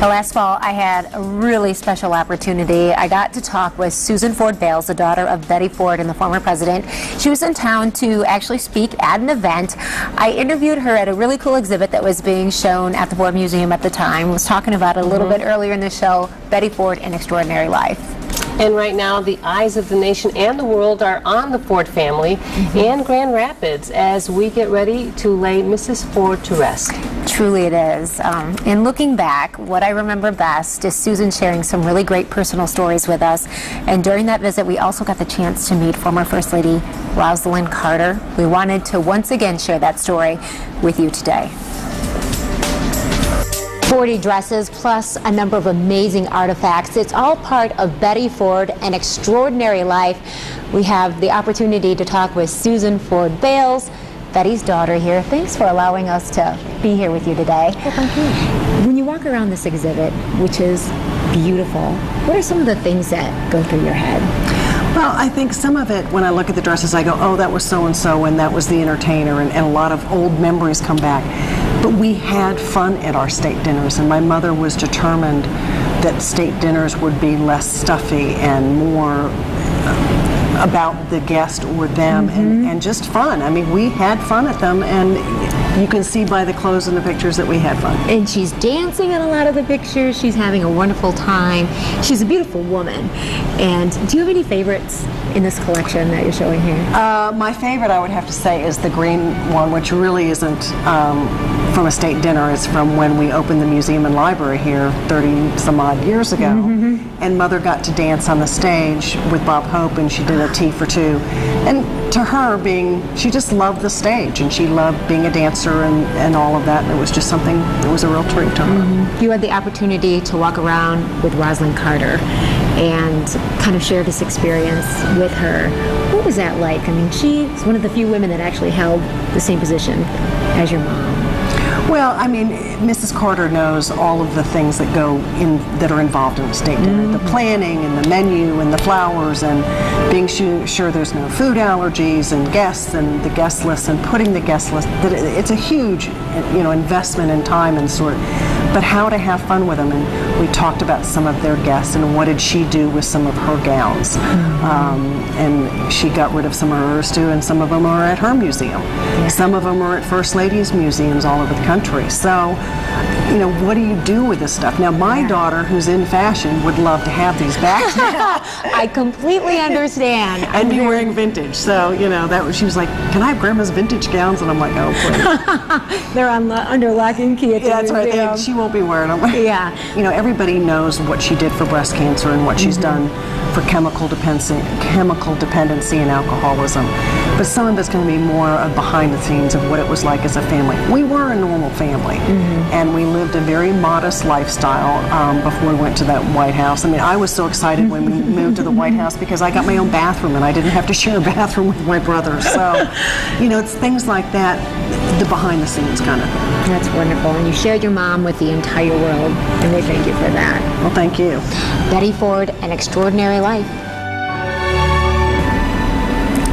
Well, last fall, I had a really special opportunity. I got to talk with Susan Ford Bales, the daughter of Betty Ford and the former president. She was in town to actually speak at an event. I interviewed her at a really cool exhibit that was being shown at the Ford Museum at the time. I was talking about it a little bit earlier in the show, Betty Ford, An Extraordinary Life. And right now, the eyes of the nation and the world are on the Ford family and Grand Rapids as we get ready to lay Mrs. Ford to rest. Truly it is. And looking back, what I remember best is Susan sharing some really great personal stories with us. And during that visit, we also got the chance to meet former First Lady Rosalynn Carter. We wanted to once again share that story with you today. 40 dresses plus a number of amazing artifacts. It's all part of Betty Ford, An Extraordinary Life. We have the opportunity to talk with Susan Ford Bales, Betty's daughter here. Thanks for allowing us to be here with you today. Well, thank you. When you walk around this exhibit, which is beautiful, what are some of the things that go through your head? Well, I think some of it, when I look at the dresses, I go, oh, that was so-and-so, and that was the entertainer, and a lot of old memories come back. But we had fun at our state dinners, and my mother was determined that state dinners would be less stuffy and more about the guest or them, and just fun. I mean, we had fun at them, and you can see by the clothes and the pictures that we had fun. And she's dancing in a lot of the pictures. She's having a wonderful time. She's a beautiful woman. And do you have any favorites in this collection that you're showing here? My favorite, I would have to say, is the green one, which really isn't from a state dinner. It's from when we opened the museum and library here 30 some odd years ago. And Mother got to dance on the stage with Bob Hope, and she did a tea for two. And to her, she just loved the stage, and she loved being a dancer and all of that. And it was just something that was a real treat to her. You had the opportunity to walk around with Rosalynn Carter and kind of share this experience with her. What was that like? I mean, she's one of the few women that actually held the same position as your mom. Well, I mean, Mrs. Carter knows all of the things that that are involved in a state dinner. The planning and the menu and the flowers and being sure there's no food allergies and guests and the guest list and putting the guest list. It's a huge, investment in time and sort. But how to have fun with them, and we talked about some of their guests and what did she do with some of her gowns. And she got rid of some of hers too, and some of them are at her museum. Some of them are at First Ladies' museums all over the country. So, what do you do with this stuff? Now, my daughter, who's in fashion, would love to have these back now. I completely understand. And be wearing vintage. So, she was like, can I have Grandma's vintage gowns? And I'm like, oh, please. They're under lock and key at the that's museum. right. She won't be wearing them. Yeah. Everybody knows what she did for breast cancer and what she's done for chemical dependency and alcoholism. But some of it's going to be more behind the scenes of what it was like as a family. We were a normal family, and we lived a very modest lifestyle before we went to that White House. I mean, I was so excited when we moved to the White House because I got my own bathroom and I didn't have to share a bathroom with my brother. So, it's things like that, the behind the scenes kind of thing. That's wonderful. And you shared your mom with the entire world, and we thank you for that. Well, thank you. Betty Ford, An Extraordinary Life.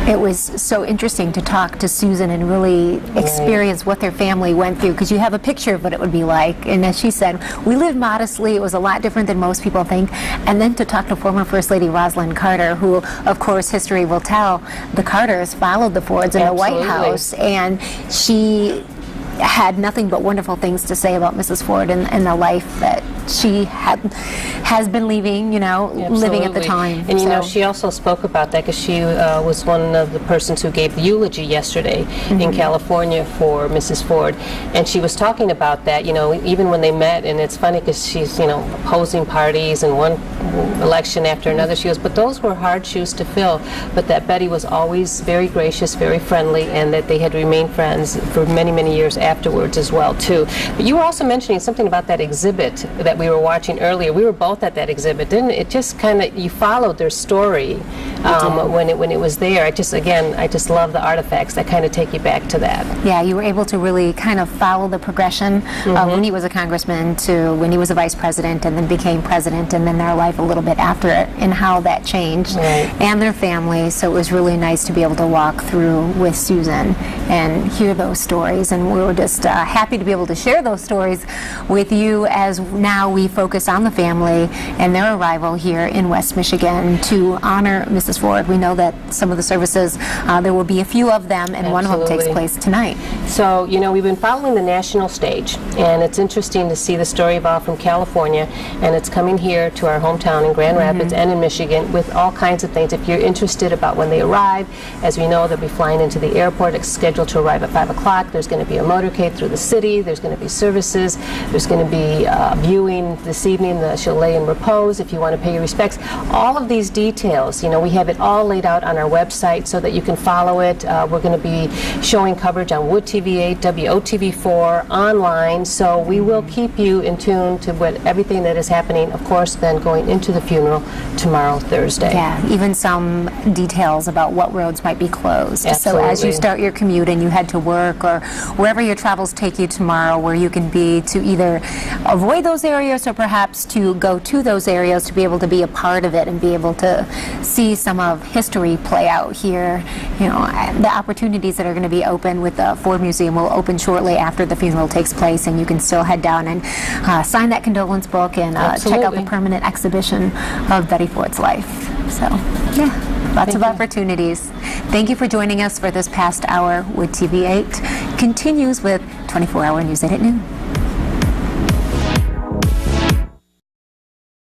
It was so interesting to talk to Susan and really experience what their family went through, because you have a picture of what it would be like. And as she said, we lived modestly. It was a lot different than most people think. And then to talk to former First Lady Rosalynn Carter, who, of course, history will tell, the Carters followed the Fords in the White House. And she had nothing but wonderful things to say about Mrs. Ford and the life that she has been living at the time. And she also spoke about that because she was one of the persons who gave the eulogy yesterday in California for Mrs. Ford, and she was talking about that, even when they met. And it's funny because she's opposing parties and one election after another. She goes, but those were hard shoes to fill, but that Betty was always very gracious, very friendly, and that they had remained friends for many, many years afterwards as well too. But you were also mentioning something about that exhibit that we were watching earlier. We were both at that exhibit, didn't it? It just kind of, you followed their story when it was there. I just love the artifacts that kind of take you back to that. Yeah, you were able to really kind of follow the progression of when he was a congressman to when he was a vice president and then became president, and then their life a little bit after it and how that changed, and their family. So it was really nice to be able to walk through with Susan and hear those stories, and we were just happy to be able to share those stories with you as now we focus on the family and their arrival here in West Michigan to honor Mrs. Ford. We know that some of the services, there will be a few of them, and one of them takes place tonight. So, you know, we've been following the national stage, and it's interesting to see the story evolve from California, and it's coming here to our hometown in Grand Rapids and in Michigan with all kinds of things. If you're interested about when they arrive, as we know, they'll be flying into the airport. It's scheduled to arrive at 5 o'clock. There's going to be a motorcade through the city. There's going to be services. There's going to be viewing this evening, the chalet and repose, if you want to pay your respects. All of these details, you know, we have it all laid out on our website so that you can follow it. We're going to be showing coverage on Wood TV8, WOTV4, online, so we will keep you in tune to everything that is happening, of course, then going into the funeral tomorrow, Thursday. Yeah, even some details about what roads might be closed. Absolutely. So as you start your commute and you head to work or wherever your travels take you tomorrow, where you can be to either avoid those areas or perhaps to go to those areas to be able to be a part of it and be able to see some of history play out here. You know, the opportunities that are going to be open with the Ford Museum will open shortly after the funeral takes place, and you can still head down and sign that condolence book and check out the permanent exhibition of Betty Ford's life. So, yeah, lots of opportunities. Thank you for joining us for this past hour with TV8. Continues with 24-hour news 8 at noon.